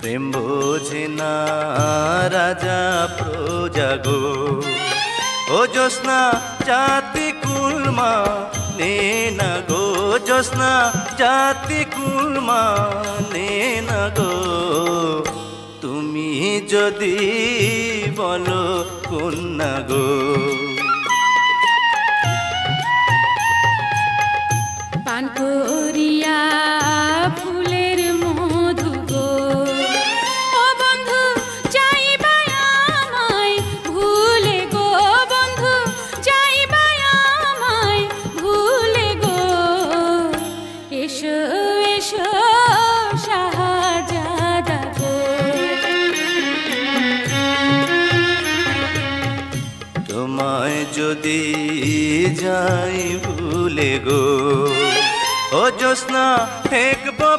প্রেম বোঝে না রাজা প্রজা গো। ও জ্যোৎস্না জাতি কুলমা নে না গো, জ্যোৎস্না জাতি কুলমা নে না গো। তুমি যদি বলো কন্যা গো। পান করিয়া ফুলের মধু গো, ও বন্ধু যাইবা আমায় ভুলে গো, বন্ধু যাইবা আমায় ভুলে গো। এসো এসো শাহজাদা গো। তোমায় যদি যাই ভুলে গো, ও জ্যোৎস্না হে